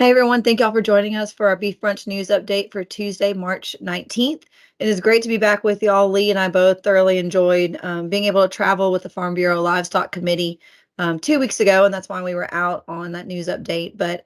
Hey everyone, thank y'all for joining us for our Beef Brunch news update for Tuesday, March 19th. It is great to be back with y'all. Lee and I both thoroughly enjoyed being able to travel with the Farm Bureau Livestock Committee 2 weeks ago, and that's why we were out on that news update. But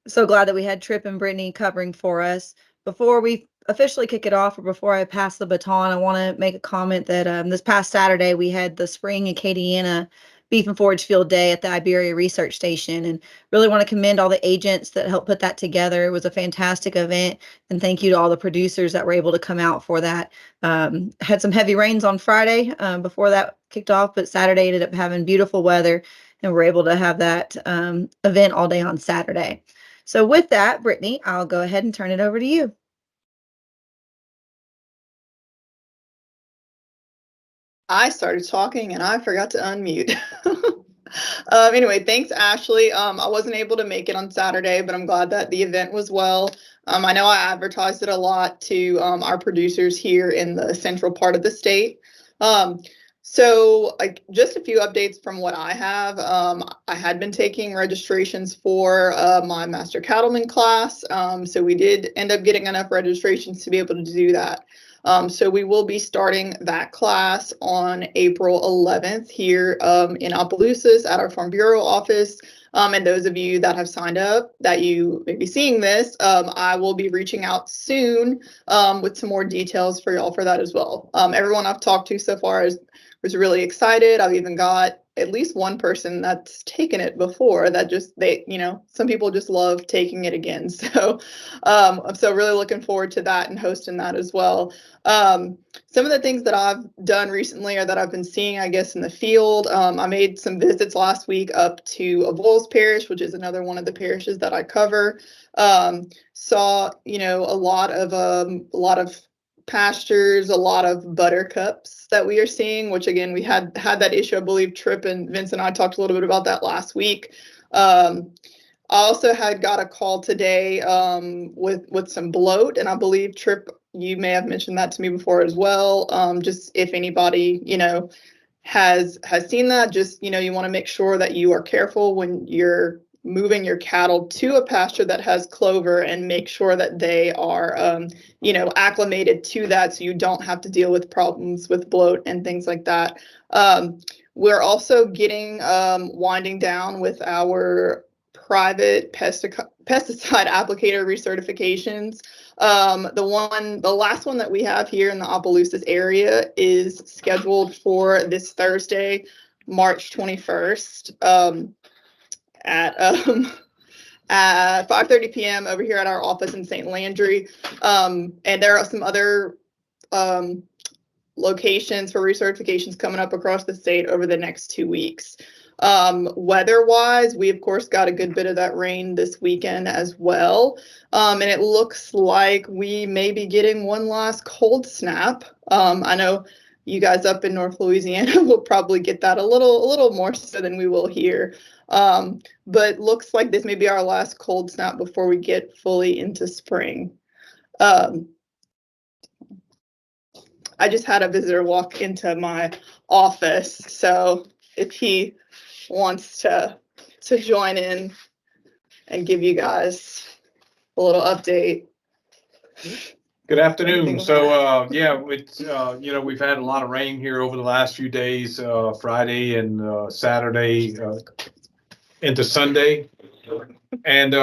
so glad that we had Tripp and Brittany covering for us. Before we officially kick it off, or before I pass the baton, I want to make a comment that this past Saturday we had the Spring Acadiana Beef and Forage Field Day at the Iberia Research Station, and really want to commend all the agents that helped put that together. It was a fantastic event, and thank you to all the producers that were able to come out for that. Had some heavy rains on Friday before that kicked off, but Saturday ended up having beautiful weather, and we're able to have that event all day on Saturday. So with that, Brittany, I'll go ahead and turn it over to you. I started talking and I forgot to unmute. Anyway, thanks, Ashley. I wasn't able to make it on Saturday, but I'm glad that the event was well. I know I advertised it a lot to our producers here in the central part of the state. So just a few updates from what I have. I had been taking registrations for my Master Cattleman class. So we did end up getting enough registrations to be able to do that. So we will be starting that class on April 11th here in Opelousas at our Farm Bureau office. And those of you that have signed up, that you may be seeing this, I will be reaching out soon with some more details for y'all for that as well. Everyone I've talked to so far was really excited. I've even got at least one person that's taken it before that some people just love taking it again. So I'm so really looking forward to that and hosting that as well. Some of the things that I've done recently or that I've been seeing, I guess, in the field, I made some visits last week up to Avoyelles Parish, which is another one of the parishes that I cover. Saw, a lot of pastures, a lot of buttercups that we are seeing, which again, we had that issue. I believe Tripp and Vince and I talked a little bit about that last week. I also got a call today with some bloat, and I believe Tripp, you may have mentioned that to me before as well. Just if anybody, has seen that, just, you want to make sure that you are careful when you're moving your cattle to a pasture that has clover, and make sure that they are, acclimated to that, so you don't have to deal with problems with bloat and things like that. We're also getting winding down with our private pesticide applicator recertifications. The last one that we have here in the Opelousas area is scheduled for this Thursday, March 21st. At 5:30 p.m. over here at our office in St. Landry. And there are some other locations for recertifications coming up across the state over the next 2 weeks. Weather-wise, we of course got a good bit of that rain this weekend as well. And it looks like we may be getting one last cold snap. I know you guys up in North Louisiana will probably get that a little more so than we will here. But looks like this may be our last cold snap before we get fully into spring. I just had a visitor walk into my office, so if he wants to join in and give you guys a little update. Good afternoon. So it's we've had a lot of rain here over the last few days, Friday and Saturday into Sunday, and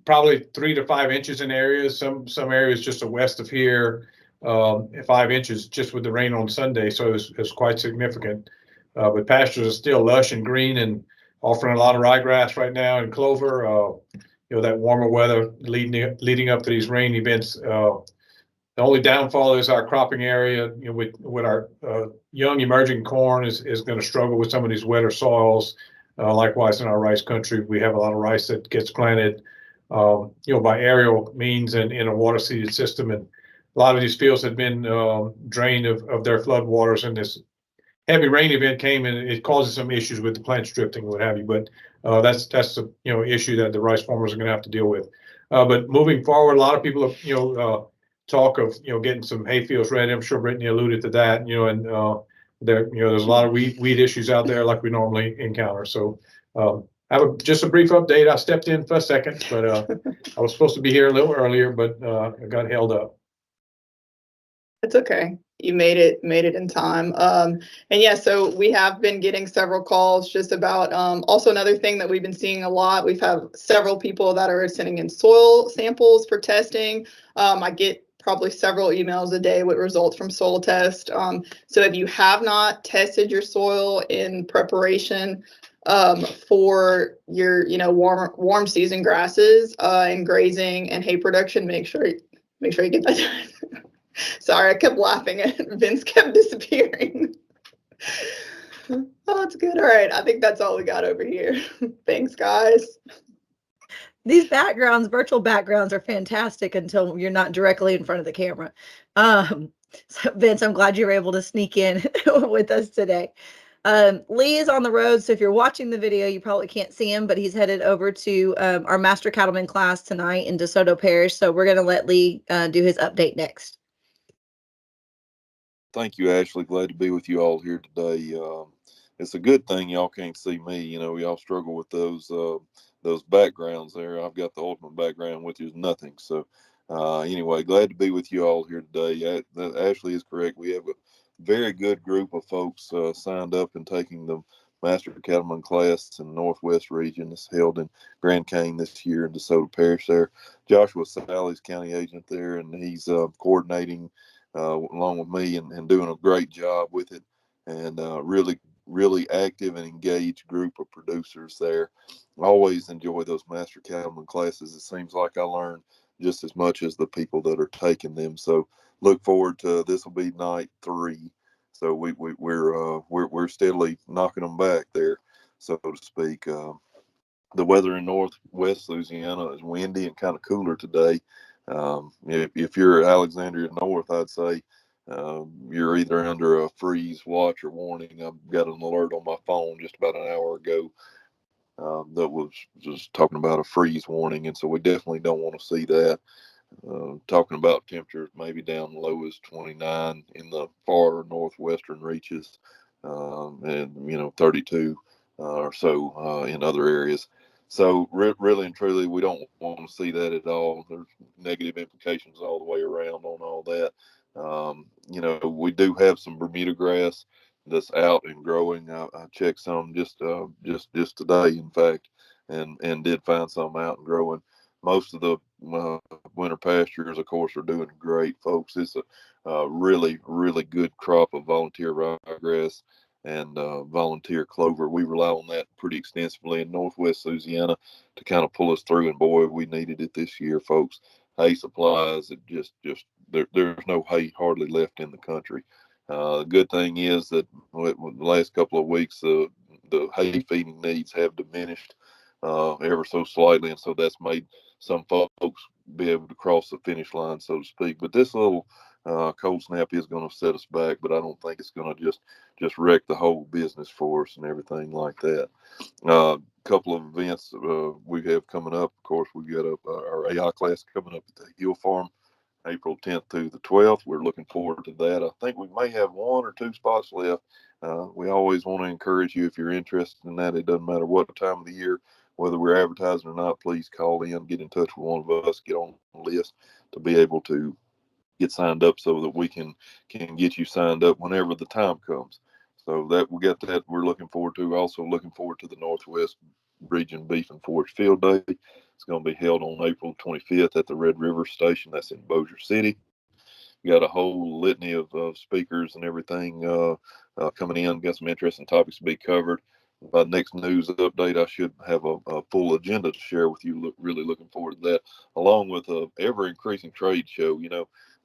probably 3 to 5 inches in areas. Some areas just west of here, 5 inches just with the rain on Sunday. So it's quite significant. But pastures are still lush and green and offering a lot of ryegrass right now and clover. That warmer weather leading up to these rain events. The only downfall is our cropping area. With our young emerging corn is going to struggle with some of these wetter soils. Likewise, in our rice country, we have a lot of rice that gets planted, by aerial means and in a water seeded system. And a lot of these fields have been drained of their flood waters, and this heavy rain event came and it causes some issues with the plants drifting, what have you. But that's the issue that the rice farmers are going to have to deal with. But moving forward, a lot of people talk of getting some hay fields ready. I'm sure Brittany alluded to that. There's a lot of weed issues out there like we normally encounter. So have just a brief update. I stepped in for a second, but I was supposed to be here a little earlier, but I got held up. It's okay. You made it in time. And yeah, so we have been getting several calls just about also another thing that we've been seeing a lot. We've had several people that are sending in soil samples for testing. I get probably several emails a day with results from soil test. So if you have not tested your soil in preparation for your, warm season grasses and grazing and hay production, make sure you get that done. Sorry, I kept laughing and Vince kept disappearing. Oh, it's good. All right. I think that's all we got over here. Thanks, guys. These backgrounds, virtual backgrounds, are fantastic until you're not directly in front of the camera. So Vince, I'm glad you were able to sneak in with us today. Lee is on the road, so if you're watching the video, you probably can't see him, but he's headed over to our Master Cattleman class tonight in DeSoto Parish. So we're going to let Lee do his update next. Thank you, Ashley. Glad to be with you all here today. It's a good thing y'all can't see me. Y'all struggle with those backgrounds there. I've got the ultimate background, which is nothing. So anyway, glad to be with you all here today. Ashley is correct. We have a very good group of folks signed up and taking the Master Cattleman class in the Northwest region. It's held in Grand Cane this year in DeSoto Parish there. Joshua Sally's county agent there, and he's coordinating along with me and doing a great job with it, and really active and engaged group of producers there. I always enjoy those Master Cattleman classes. It seems like I learn just as much as the people that are taking them. So look forward to this. Will be night 3, so we're steadily knocking them back there, so to speak. The weather in Northwest Louisiana is windy and kind of cooler today. If you're Alexandria North, I'd say you're either under a freeze watch or warning. I've got an alert on my phone just about an hour ago that was just talking about a freeze warning, and so we definitely don't want to see that. Talking about temperatures maybe down low as 29 in the far northwestern reaches, and 32 or so in other areas. So really and truly, we don't want to see that at all. There's negative implications all the way around on all that. We do have some Bermuda grass that's out and growing. I checked some just today, in fact, and did find some out and growing. Most of the winter pastures, of course, are doing great, folks. It's a really, really good crop of volunteer ryegrass and volunteer clover. We rely on that pretty extensively in Northwest Louisiana to kind of pull us through. And boy, we needed it this year, folks. Hay supplies, there's no hay hardly left in the country. The good thing is that with the last couple of weeks, the hay feeding needs have diminished ever so slightly, and so that's made some folks be able to cross the finish line, so to speak. But this little cold snap is going to set us back, but I don't think it's going to just wreck the whole business for us and everything like that. Couple of events we have coming up. Of course, we got our AI class coming up at the Hill Farm, April 10th through the 12th. We're looking forward to that. I think we may have 1 or 2 spots left. We always want to encourage you, if you're interested in that, it doesn't matter what time of the year, whether we're advertising or not, please call in, get in touch with one of us, get on the list to be able to get signed up so that we can get you signed up whenever the time comes. So that we got that we're looking forward to. Also looking forward to the Northwest Region Beef and Forage Field Day. It's going to be held on April 25th at the Red River Station. That's in Bossier City. We got a whole litany of speakers and everything coming in. Got some interesting topics to be covered. By next news update, I should have a full agenda to share with you. Really looking forward to that, along with a ever increasing trade show.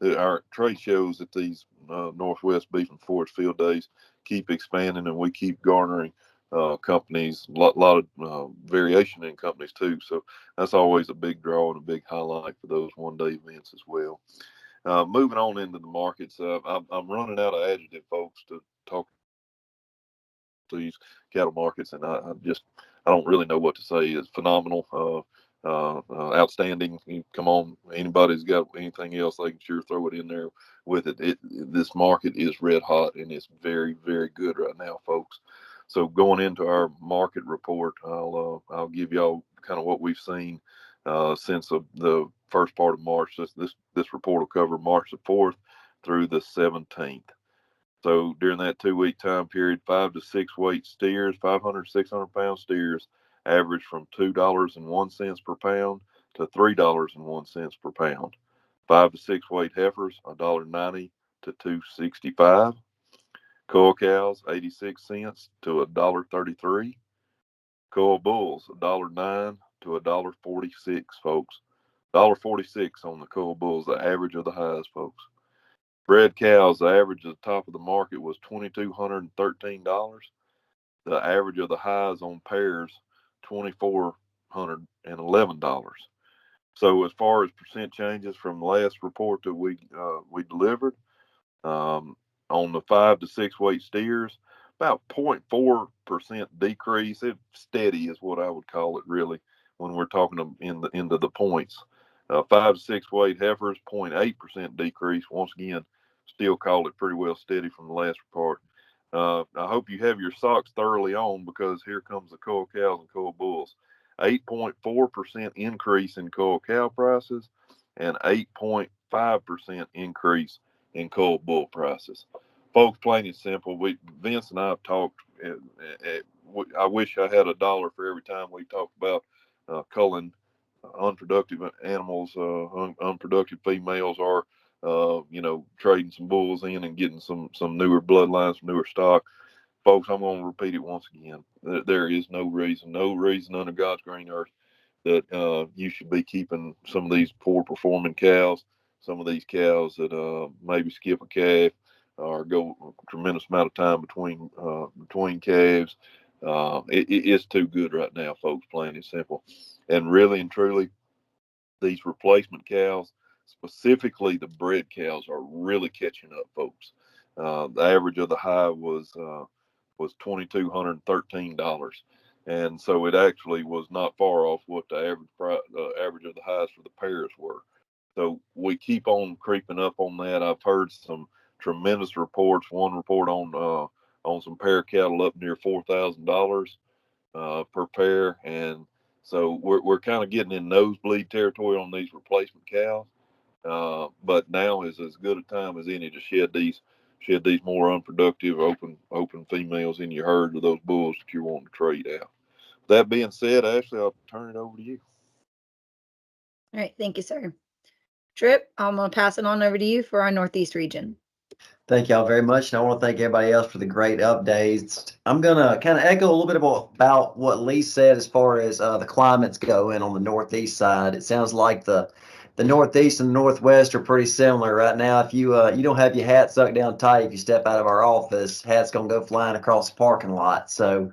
Our trade shows at these Northwest Beef and Forage Field Days keep expanding, and we keep garnering companies, a lot of variation in companies too. So that's always a big draw and a big highlight for those one-day events as well. Moving on into the markets, I'm running out of adjective, folks, to talk to these cattle markets, and I don't really know what to say. It's phenomenal, outstanding. Come on, anybody's got anything else, they can sure throw it in there with it. This market is red hot, and it's very, very good right now, folks. So going into our market report, I'll give y'all kind of what we've seen since the first part of March. This report will cover March the 4th through the 17th. So during that 2-week time period, 5 to 6 weight steers, 500, 600 pound steers, average from $2.01 per pound to $3.01 per pound. 5 to 6 weight heifers, $1.90 to $2.65. Coil cows, 86 cents to $1.33. Coil bulls, $1.09 to $1.46, folks. $1.46 on the coil bulls, the average of the highs, folks. Bred cows, the average at the top of the market was $2,213. The average of the highs on pairs, $2,411. So as far as percent changes from the last report that we delivered, on the 5 to 6 weight steers, about 0.4% decrease. It's steady is what I would call it, really, when we're talking into the points. 5 to 6 weight heifers, 0.8% decrease. Once again, still call it pretty well steady from the last report. I hope you have your socks thoroughly on, because here comes the coil cows and coil bulls. 8.4% increase in coil cow prices and 8.5% increase in coil bull prices. Folks, plain and simple, Vince and I have talked. I wish I had $1 for every time we talked about culling unproductive animals, unproductive females, or trading some bulls in and getting some newer bloodlines, newer stock. Folks, I'm going to repeat it once again. There is no reason under God's green earth that you should be keeping some of these poor performing cows, some of these cows that maybe skip a calf or go a tremendous amount of time between calves. It's too good right now, folks, plain and simple. And really and truly, these replacement cows, specifically the bred cows, are really catching up, folks. The average of the high was $2,213, and so it actually was not far off what the average of the highs for the pairs were. So we keep on creeping up on that. I've heard some tremendous reports. One report on some pair cattle up near $4,000 per pair, and so we're kind of getting in nosebleed territory on these replacement cows. But now is as good a time as any to shed these more unproductive open females in your herd of those bulls that you're wanting to trade out. That being said, Ashley, I'll turn it over to you. All right, thank you, sir. Tripp, I'm going to pass it on over to you for our Northeast region. Thank y'all very much. And I want to thank everybody else for the great updates. I'm going to kind of echo a little bit about what Lee said as far as the climates going on the Northeast side. It sounds like the Northeast and the Northwest are pretty similar right now. If you don't have your hat sucked down tight, if you step out of our office, hat's going to go flying across the parking lot. So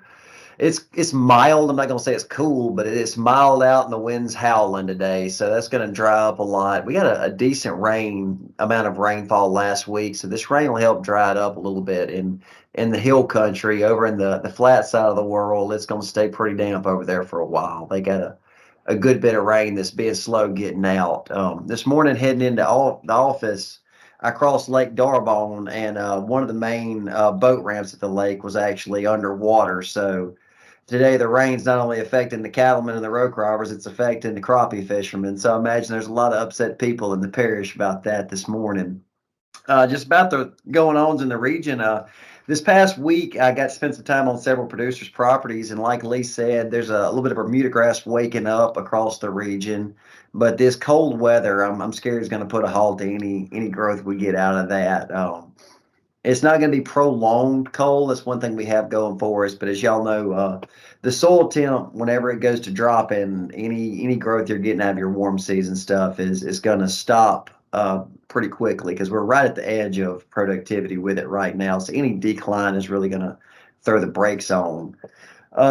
it's mild. I'm not going to say it's cool, but it's mild out and the wind's howling today. So that's going to dry up a lot. We got a decent amount of rainfall last week. So this rain will help dry it up a little bit. In the hill country over in the flat side of the world, it's going to stay pretty damp over there for a while. They got a good bit of rain that's being slow getting out. This morning heading into the office, I crossed Lake Darbon, and one of the main boat ramps at the lake was actually underwater. So today the rain's not only affecting the cattlemen and the roke robbers, it's affecting the crappie fishermen. So I imagine there's a lot of upset people in the parish about that this morning. Just about the going-ons in the region. This past week, I got to spend some time on several producers' properties, and like Lee said, there's a little bit of Bermuda grass waking up across the region. But this cold weather, I'm scared is going to put a halt to any growth we get out of that. It's not going to be prolonged cold. That's one thing we have going for us. But as y'all know, the soil temp, whenever it goes to dropping, any growth you're getting out of your warm season stuff is going to stop pretty quickly, because we're right at the edge of productivity with it right now. So any decline is really going to throw the brakes on.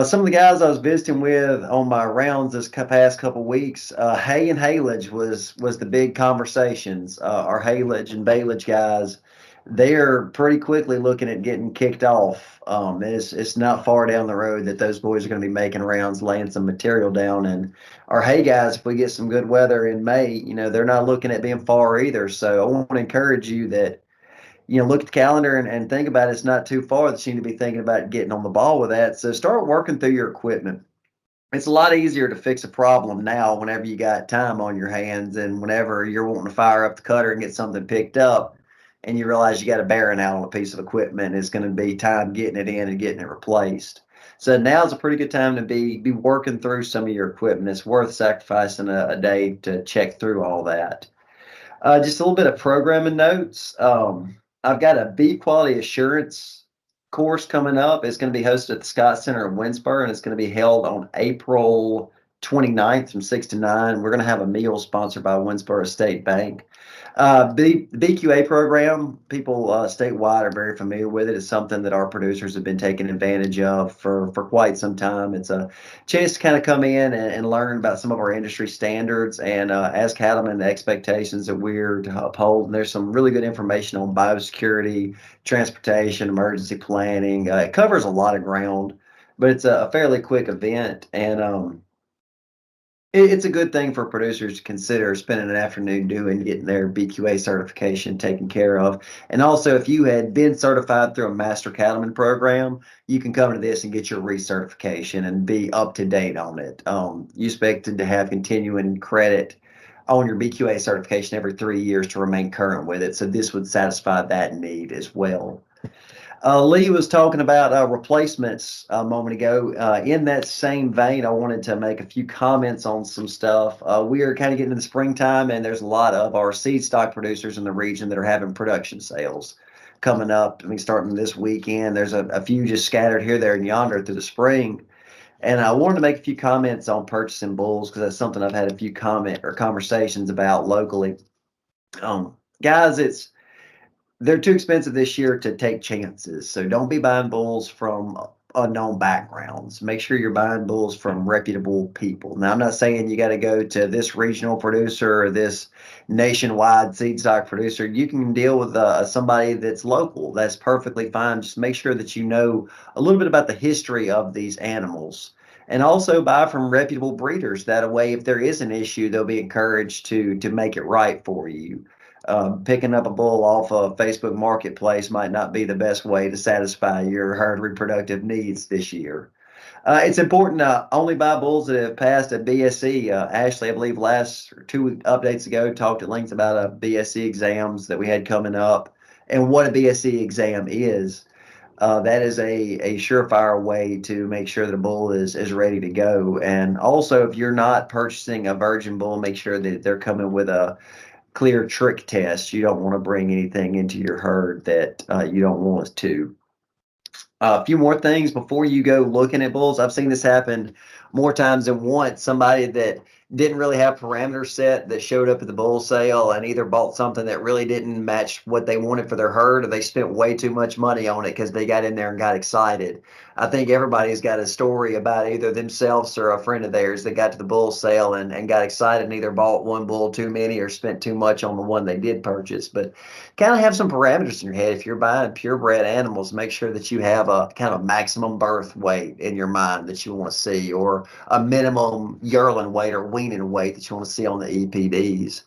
Some of the guys I was visiting with on my rounds this past couple weeks, hay and haylage was the big conversations. Our haylage and baleage guys, they're pretty quickly looking at getting kicked off. It's not far down the road that those boys are going to be making rounds, laying some material down. And our hay guys, if we get some good weather in May, they're not looking at being far either. So I want to encourage you that look at the calendar and think about it. It's not too far that you need to be thinking about getting on the ball with that. So start working through your equipment. It's a lot easier to fix a problem now whenever you got time on your hands and whenever you're wanting to fire up the cutter and get something picked up and you realize you got a bearing out on a piece of equipment. It's going to be time getting it in and getting it replaced. So now's a pretty good time to be working through some of your equipment. It's worth sacrificing a day to check through all that. Just a little bit of programming notes. I've got a bee quality assurance course coming up. It's going to be hosted at the Scott Center in Winnsboro, and it's going to be held on April 29th from 6 to 9. We're going to have a meal sponsored by Winnsboro State Bank. The BQA program, people statewide are very familiar with it. It's something that our producers have been taking advantage of for quite some time. It's a chance to kind of come in and learn about some of our industry standards and as cattlemen, the expectations that we're to uphold. And there's some really good information on biosecurity, transportation, emergency planning. It covers a lot of ground, but it's a fairly quick event. And it's a good thing for producers to consider spending an afternoon getting their BQA certification taken care of. And also, if you had been certified through a Master Cattleman program, you can come to this and get your recertification and be up to date on it. You expected to have continuing credit on your BQA certification every 3 years to remain current with it. So this would satisfy that need as well. Lee was talking about replacements a moment ago. In that same vein, I wanted to make a few comments on some stuff. We are kind of getting into the springtime, and there's a lot of our seed stock producers in the region that are having production sales coming up. I mean, starting this weekend, there's a few just scattered here, there, and yonder through the spring. And I wanted to make a few comments on purchasing bulls because that's something I've had a few conversations about locally. Guys, they're too expensive this year to take chances. So don't be buying bulls from unknown backgrounds. Make sure you're buying bulls from reputable people. Now, I'm not saying you got to go to this regional producer or this nationwide seed stock producer. You can deal with somebody that's local. That's perfectly fine. Just make sure that you know a little bit about the history of these animals. And also buy from reputable breeders. That way, if there is an issue, they'll be encouraged to make it right for you. Picking up a bull off of Facebook Marketplace might not be the best way to satisfy your herd reproductive needs this year. It's important to only buy bulls that have passed a BSE. Ashley, I believe last 2 updates ago, talked at length about BSE exams that we had coming up and what a BSE exam is. That is a surefire way to make sure that a bull is ready to go. And also, if you're not purchasing a virgin bull, make sure that they're coming with a clear trick test. You don't want to bring anything into your herd that you don't want to. A few more things before you go looking at bulls. I've seen this happen more times than once. Somebody that didn't really have parameters set that showed up at the bull sale and either bought something that really didn't match what they wanted for their herd, or they spent way too much money on it because they got in there and got excited. I think everybody's got a story about either themselves or a friend of theirs that got to the bull sale and got excited and either bought one bull too many or spent too much on the one they did purchase. But kind of have some parameters in your head. If you're buying purebred animals, make sure that you have a kind of maximum birth weight in your mind that you want to see, or a minimum yearling weight or weaning weight that you want to see on the EPDs.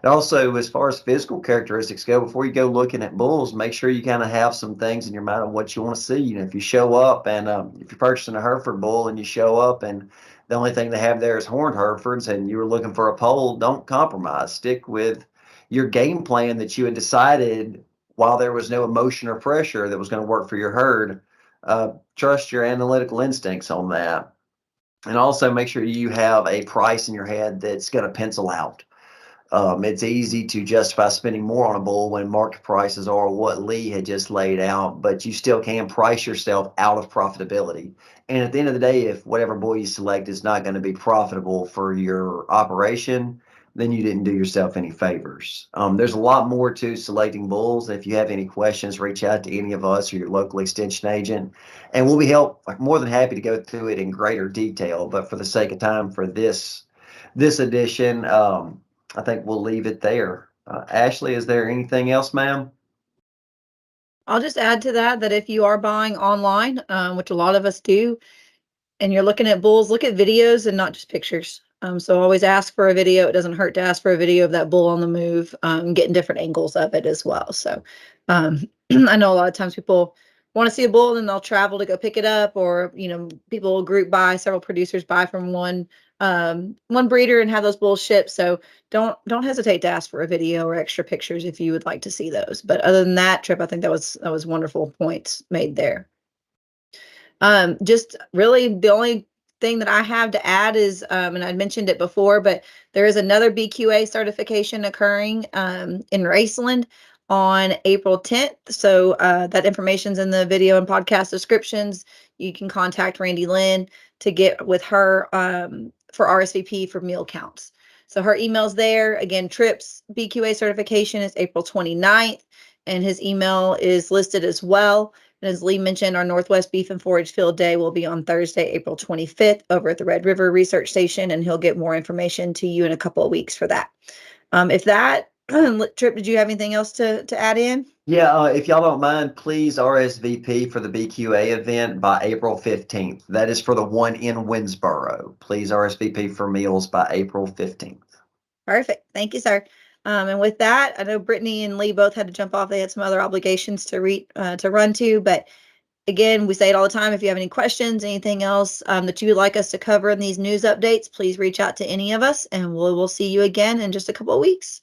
And also, as far as physical characteristics go, before you go looking at bulls, make sure you kind of have some things in your mind on what you want to see. If you show up and if you're purchasing a Hereford bull and you show up and the only thing they have there is horned Herefords and you were looking for a pole, don't compromise. Stick with your game plan that you had decided while there was no emotion or pressure that was going to work for your herd. Trust your analytical instincts on that. And also make sure you have a price in your head that's going to pencil out. It's easy to justify spending more on a bull when market prices are what Lee had just laid out, but you still can price yourself out of profitability. And at the end of the day, if whatever bull you select is not going to be profitable for your operation, then you didn't do yourself any favors. There's a lot more to selecting bulls. If you have any questions, reach out to any of us or your local extension agent, and we'll be more than happy to go through it in greater detail. But for the sake of time for this edition, I think we'll leave it there. Ashley, is there anything else, ma'am? I'll just add to that if you are buying online, which a lot of us do, and you're looking at bulls, look at videos and not just pictures. So always ask for a video. It doesn't hurt to ask for a video of that bull on the move, getting different angles of it as well. So I know a lot of times people want to see a bull and they'll travel to go pick it up, or people will group buy, several producers buy from one breeder and have those bulls shipped. So don't hesitate to ask for a video or extra pictures if you would like to see those. But other than that, Tripp, I think that was wonderful points made there. Just really the only thing that I have to add is, and I mentioned it before, but there is another BQA certification occurring in Raceland on April 10th. So that information's in the video and podcast descriptions. You can contact Randi Lynn to get with her for RSVP for meal counts. So her email's there. Again, Tripp's BQA certification is April 29th, and his email is listed as well. And as Lee mentioned, our Northwest Beef and Forage Field Day will be on Thursday, April 25th over at the Red River Research Station, and he'll get more information to you in a couple of weeks for that. Tripp, did you have anything else to add in? Yeah, if y'all don't mind, please RSVP for the BQA event by April 15th. That is for the one in Winnsboro. Please RSVP for meals by April 15th. Perfect. Thank you, sir. And with that, I know Brittany and Lee both had to jump off. They had some other obligations to run to, but again, we say it all the time. If you have any questions, anything else that you would like us to cover in these news updates, please reach out to any of us, and we'll see you again in just a couple of weeks.